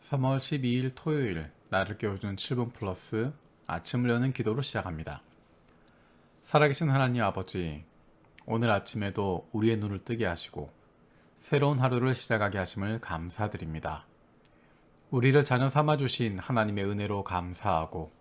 3월 12일 토요일 나를 깨워준 7분 플러스 아침을 여는 기도로 시작합니다. 살아계신 하나님 아버지, 오늘 아침에도 우리의 눈을 뜨게 하시고 새로운 하루를 시작하게 하심을 감사드립니다. 우리를 자녀 삼아주신 하나님의 은혜로 감사하고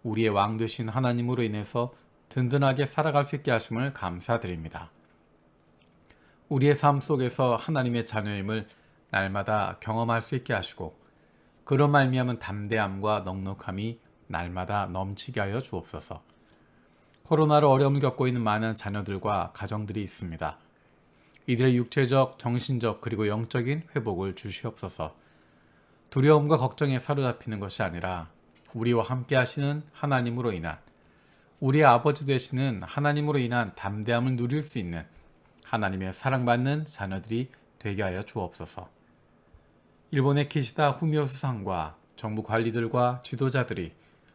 우리의 왕 되신 하나님으로 인해서 든든하게 살아갈 수 있게 하심을 감사드립니다. 우리의 삶 속에서 하나님의 자녀임을 날마다 경험할 수 있게 하시고 그런 말미암은 담대함과 넉넉함이 날마다 넘치게 하여 주옵소서. 코로나로 어려움을 겪고 있는 많은 자녀들과 가정들이 있습니다. 이들의 육체적, 정신적 그리고 영적인 회복을 주시옵소서. 두려움과 걱정에 사로잡히는 것이 아니라 우리와 함께 하시는 하나님으로 인한, 우리의 아버지 되시는 하나님으로 인한 담대함을 누릴 수 있는 하나님의 사랑받는 자녀들이 되게 하여 주옵소서. 일본의 기시다 후미오 수상과 정부 관리들과 지도자들이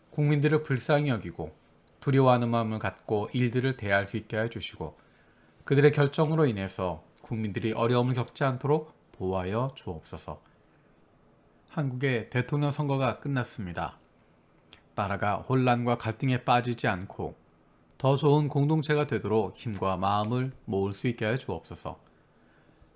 국민들을 불쌍히 여기고 두려워하는 마음을 갖고 일들을 대할 수 있게 해주시고 그들의 결정으로 인해서 국민들이 어려움을 겪지 않도록 보호하여 주옵소서. 한국의 대통령 선거가 끝났습니다. 나라가 혼란과 갈등에 빠지지 않고 더 좋은 공동체가 되도록 힘과 마음을 모을 수 있게 해 주옵소서.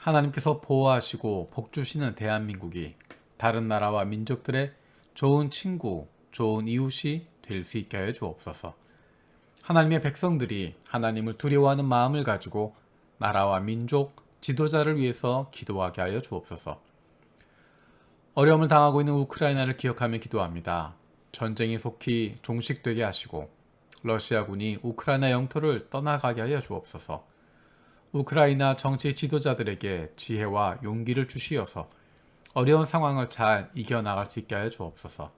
하나님께서 보호하시고 복주시는 대한민국이 다른 나라와 민족들의 좋은 친구, 좋은 이웃이 될 수 있게 해 주옵소서. 하나님의 백성들이 하나님을 두려워하는 마음을 가지고 나라와 민족, 지도자를 위해서 기도하게 하여 주옵소서. 어려움을 당하고 있는 우크라이나를 기억하며 기도합니다. 전쟁이 속히 종식되게 하시고 러시아군이 우크라이나 영토를 떠나가게 하여 주옵소서. 우크라이나 정치 지도자들에게 지혜와 용기를 주시어서 어려운 상황을 잘 이겨나갈 수 있게 하여 주옵소서.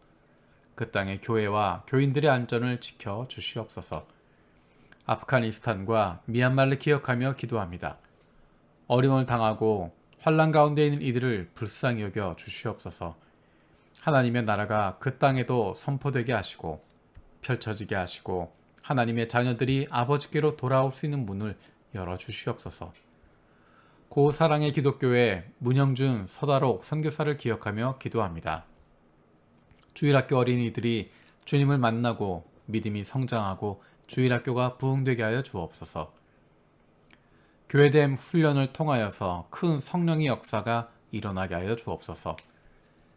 그 땅의 교회와 교인들의 안전을 지켜 주시옵소서. 아프가니스탄과 미얀마를 기억하며 기도합니다. 어려움을 당하고 환난 가운데 있는 이들을 불쌍히 여겨 주시옵소서. 하나님의 나라가 그 땅에도 선포되게 하시고 펼쳐지게 하시고 하나님의 자녀들이 아버지께로 돌아올 수 있는 문을 열어주시옵소서. 고 사랑의 기독교회 문영준 서다록 선교사를 기억하며 기도합니다. 주일학교 어린이들이 주님을 만나고 믿음이 성장하고 주일학교가 부흥되게 하여 주옵소서. 교회됨 훈련을 통하여서 큰 성령의 역사가 일어나게 하여 주옵소서.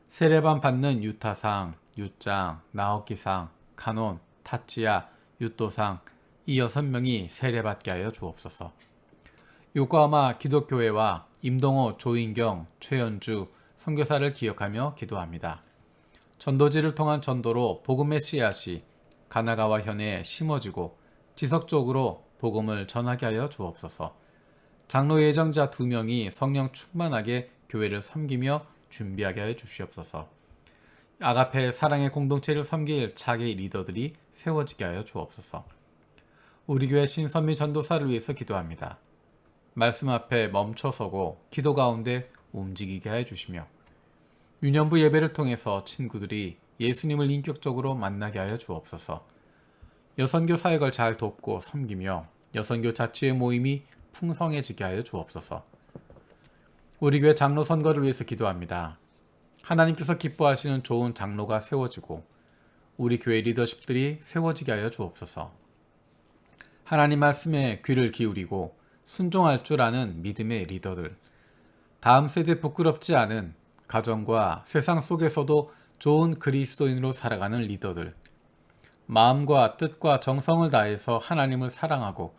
세례반 받는 유타상, 유짱, 나옥기상, 카논, 타치야, 유도상 이 6명이 세례받게 하여 주옵소서. 요코하마 기독교회와 임동호, 조인경, 최연주 선교사를 기억하며 기도합니다. 전도지를 통한 전도로 복음의 씨앗이 가나가와 현해에 심어지고 지속적으로 복음을 전하게 하여 주옵소서. 장로 예정자 2명이 성령 충만하게 교회를 섬기며 준비하게 하여 주시옵소서. 아가페 사랑의 공동체를 섬길 차기 리더들이 세워지게 하여 주옵소서. 우리 교회 신선미 전도사를 위해서 기도합니다. 말씀 앞에 멈춰서고 기도 가운데 움직이게 해주시며 유년부 예배를 통해서 친구들이 예수님을 인격적으로 만나게 하여 주옵소서. 여선교 사역을 잘 돕고 섬기며 여선교 자치의 모임이 풍성해지게 하여 주옵소서. 우리 교회 장로 선거를 위해서 기도합니다. 하나님께서 기뻐하시는 좋은 장로가 세워지고 우리 교회 리더십들이 세워지게 하여 주옵소서. 하나님 말씀에 귀를 기울이고 순종할 줄 아는 믿음의 리더들, 다음 세대 부끄럽지 않은 가정과 세상 속에서도 좋은 그리스도인으로 살아가는 리더들, 마음과 뜻과 정성을 다해서 하나님을 사랑하고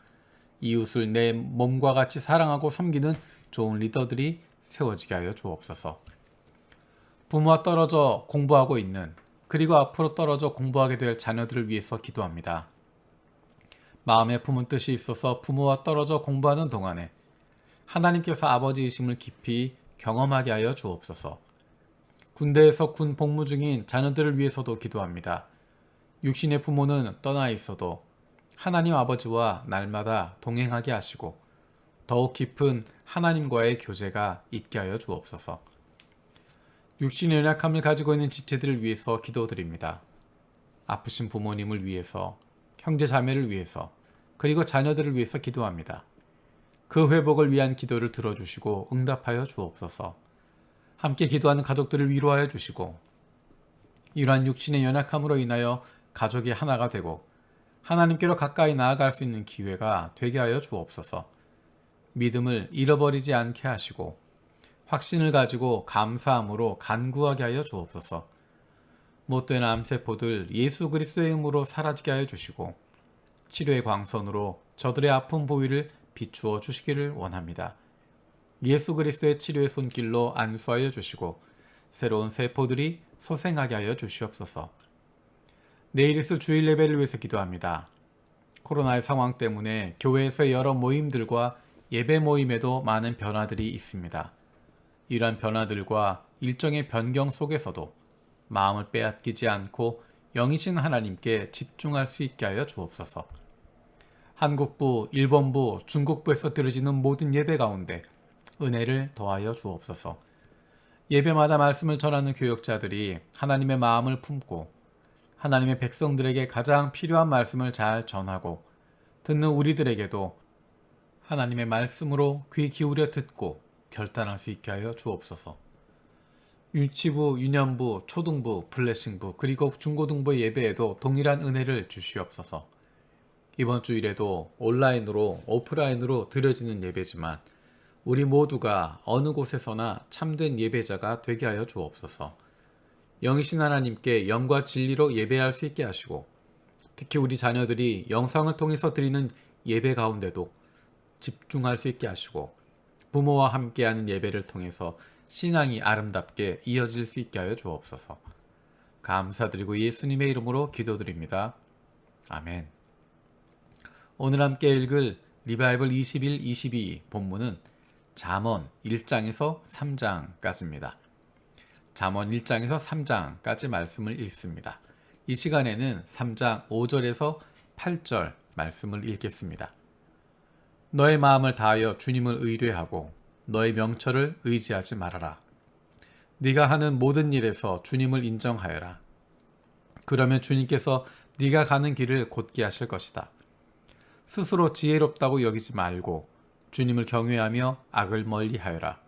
이웃을 내 몸과 같이 사랑하고 섬기는 좋은 리더들이 세워지게 하여 주옵소서. 부모와 떨어져 공부하고 있는 그리고 앞으로 떨어져 공부하게 될 자녀들을 위해서 기도합니다. 마음에 품은 뜻이 있어서 부모와 떨어져 공부하는 동안에 하나님께서 아버지이심을 깊이 경험하게 하여 주옵소서. 군대에서 군 복무 중인 자녀들을 위해서도 기도합니다. 육신의 부모는 떠나 있어도 하나님 아버지와 날마다 동행하게 하시고 더욱 깊은 하나님과의 교제가 있게 하여 주옵소서. 육신의 연약함을 가지고 있는 지체들을 위해서 기도드립니다. 아프신 부모님을 위해서, 형제 자매를 위해서, 그리고 자녀들을 위해서 기도합니다. 그 회복을 위한 기도를 들어주시고 응답하여 주옵소서. 함께 기도하는 가족들을 위로하여 주시고 이러한 육신의 연약함으로 인하여 가족이 하나가 되고 하나님께로 가까이 나아갈 수 있는 기회가 되게 하여 주옵소서. 믿음을 잃어버리지 않게 하시고 확신을 가지고 감사함으로 간구하게 하여 주옵소서. 못된 암세포들 예수 그리스도의 이름으로 사라지게 하여 주시고 치료의 광선으로 저들의 아픈 부위를 비추어 주시기를 원합니다. 예수 그리스도의 치료의 손길로 안수하여 주시고 새로운 세포들이 소생하게 하여 주시옵소서. 내일 있을 주일 예배를 위해서 기도합니다. 코로나의 상황 때문에 교회에서의 여러 모임들과 예배 모임에도 많은 변화들이 있습니다. 이러한 변화들과 일정의 변경 속에서도 마음을 빼앗기지 않고 영이신 하나님께 집중할 수 있게 하여 주옵소서. 한국부, 일본부, 중국부에서 드려지는 모든 예배 가운데 은혜를 더하여 주옵소서. 예배마다 말씀을 전하는 교역자들이 하나님의 마음을 품고 하나님의 백성들에게 가장 필요한 말씀을 잘 전하고 듣는 우리들에게도 하나님의 말씀으로 귀 기울여 듣고 결단할 수 있게 하여 주옵소서. 유치부, 유년부, 초등부, 블레싱부 그리고 중고등부의 예배에도 동일한 은혜를 주시옵소서. 이번 주일에도 온라인으로 오프라인으로 드려지는 예배지만 우리 모두가 어느 곳에서나 참된 예배자가 되게 하여 주옵소서. 영이신 하나님께 영과 진리로 예배할 수 있게 하시고 특히 우리 자녀들이 영상을 통해서 드리는 예배 가운데도 집중할 수 있게 하시고 부모와 함께하는 예배를 통해서 신앙이 아름답게 이어질 수 있게 하여 주옵소서. 감사드리고 예수님의 이름으로 기도드립니다. 아멘. 오늘 함께 읽을 리바이벌 21, 22 본문은 잠언 1장에서 3장까지입니다. 잠언 1장에서 3장까지 말씀을 읽습니다. 이 시간에는 3장 5절에서 8절 말씀을 읽겠습니다. 너의 마음을 다하여 주님을 의뢰하고 너의 명철을 의지하지 말아라. 네가 하는 모든 일에서 주님을 인정하여라. 그러면 주님께서 네가 가는 길을 곧게 하실 것이다. 스스로 지혜롭다고 여기지 말고 주님을 경외하며 악을 멀리하여라.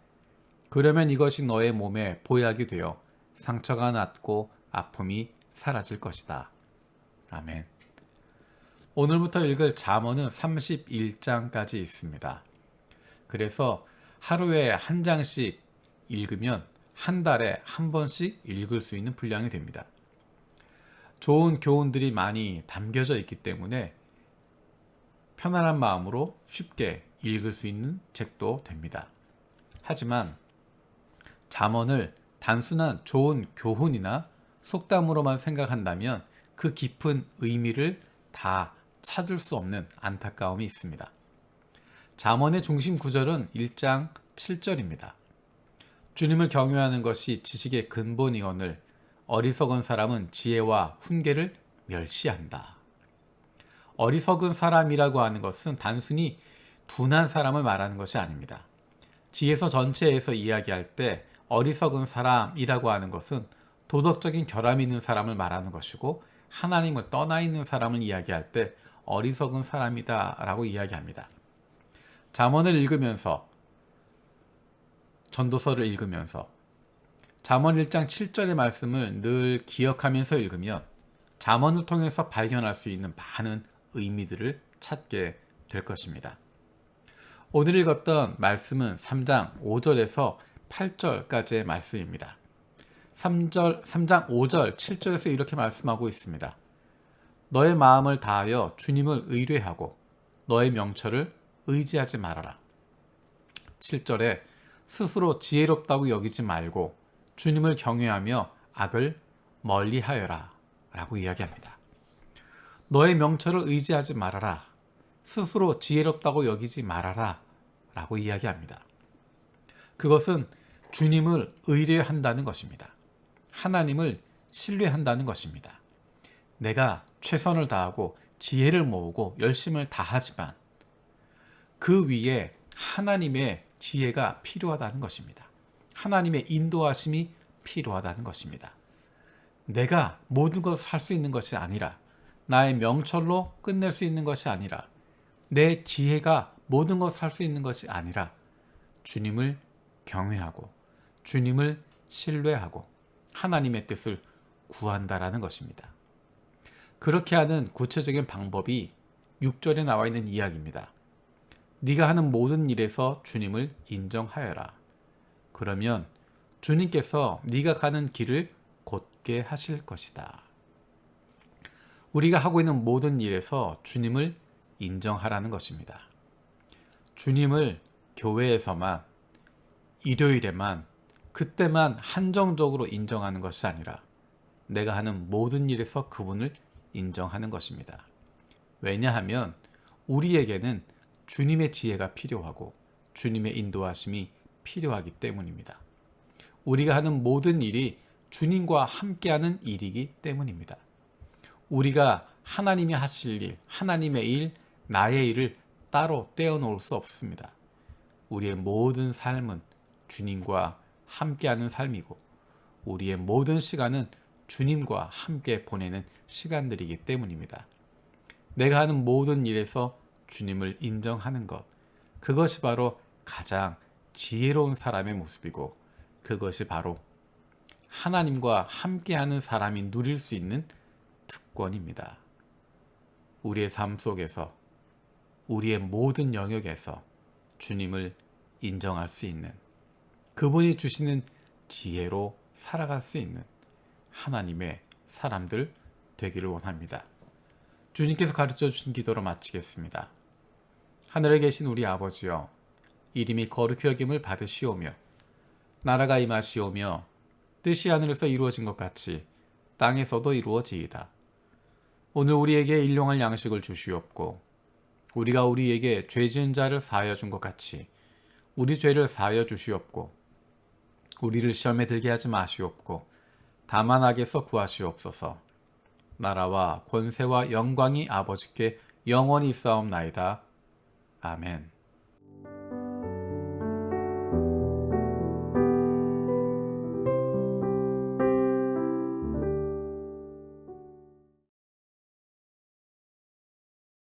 그러면 이것이 너의 몸에 보약이 되어 상처가 낫고 아픔이 사라질 것이다. 아멘. 오늘부터 읽을 잠언은 31장까지 있습니다. 그래서 하루에 한 장씩 읽으면 한 달에 한 번씩 읽을 수 있는 분량이 됩니다. 좋은 교훈들이 많이 담겨져 있기 때문에 편안한 마음으로 쉽게 읽을 수 있는 책도 됩니다. 하지만 잠언을 단순한 좋은 교훈이나 속담으로만 생각한다면 그 깊은 의미를 다 찾을 수 없는 안타까움이 있습니다. 잠언의 중심 구절은 1장 7절입니다. 주님을 경외하는 것이 지식의 근본이오늘 어리석은 사람은 지혜와 훈계를 멸시한다. 어리석은 사람이라고 하는 것은 단순히 둔한 사람을 말하는 것이 아닙니다. 지혜서 전체에서 이야기할 때 어리석은 사람이라고 하는 것은 도덕적인 결함이 있는 사람을 말하는 것이고 하나님을 떠나 있는 사람을 이야기할 때 어리석은 사람이다 라고 이야기합니다. 잠언을 읽으면서 전도서를 읽으면서 잠언 1장 7절의 말씀을 늘 기억하면서 읽으면 잠언을 통해서 발견할 수 있는 많은 의미들을 찾게 될 것입니다. 오늘 읽었던 말씀은 3장 5절에서 8절까지의 말씀입니다. 3장 5절, 7절에서 이렇게 말씀하고 있습니다. 너의 마음을 다하여 주님을 의뢰하고 너의 명철을 의지하지 말아라. 7절에 스스로 지혜롭다고 여기지 말고 주님을 경외하며 악을 멀리하여라 라고 이야기합니다. 너의 명철을 의지하지 말아라. 스스로 지혜롭다고 여기지 말아라 라고 이야기합니다. 그것은 주님을 의뢰한다는 것입니다. 하나님을 신뢰한다는 것입니다. 내가 최선을 다하고 지혜를 모으고 열심을 다하지만 그 위에 하나님의 지혜가 필요하다는 것입니다. 하나님의 인도하심이 필요하다는 것입니다. 내가 모든 것을 할 수 있는 것이 아니라 나의 명철로 끝낼 수 있는 것이 아니라 내 지혜가 모든 것을 할 수 있는 것이 아니라 주님을 경외하고 주님을 신뢰하고 하나님의 뜻을 구한다라는 것입니다. 그렇게 하는 구체적인 방법이 6절에 나와 있는 이야기입니다. 네가 하는 모든 일에서 주님을 인정하여라. 그러면 주님께서 네가 가는 길을 곧게 하실 것이다. 우리가 하고 있는 모든 일에서 주님을 인정하라는 것입니다. 주님을 교회에서만, 일요일에만, 그때만 한정적으로 인정하는 것이 아니라 내가 하는 모든 일에서 그분을 인정하는 것입니다. 왜냐하면 우리에게는 주님의 지혜가 필요하고 주님의 인도하심이 필요하기 때문입니다. 우리가 하는 모든 일이 주님과 함께하는 일이기 때문입니다. 우리가 하나님이 하실 일, 하나님의 일, 나의 일을 따로 떼어놓을 수 없습니다. 우리의 모든 삶은 주님과 함께하는 삶이고 우리의 모든 시간은 주님과 함께 보내는 시간들이기 때문입니다. 내가 하는 모든 일에서 주님을 인정하는 것, 그것이 바로 가장 지혜로운 사람의 모습이고 그것이 바로 하나님과 함께하는 사람이 누릴 수 있는 특권입니다. 우리의 삶 속에서 우리의 모든 영역에서 주님을 인정할 수 있는, 그분이 주시는 지혜로 살아갈 수 있는 하나님의 사람들 되기를 원합니다. 주님께서 가르쳐 주신 기도로 마치겠습니다. 하늘에 계신 우리 아버지여, 이름이 거룩히 여김을 받으시오며 나라가 임하시오며 뜻이 하늘에서 이루어진 것 같이 땅에서도 이루어지이다. 오늘 우리에게 일용할 양식을 주시옵고 우리가 우리에게 죄 지은 자를 사하여 준 것 같이 우리 죄를 사하여 주시옵고 우리를 시험에 들게 하지 마시옵고 다만 악에서 구하시옵소서. 나라와 권세와 영광이 아버지께 영원히 있사옵나이다. 아멘.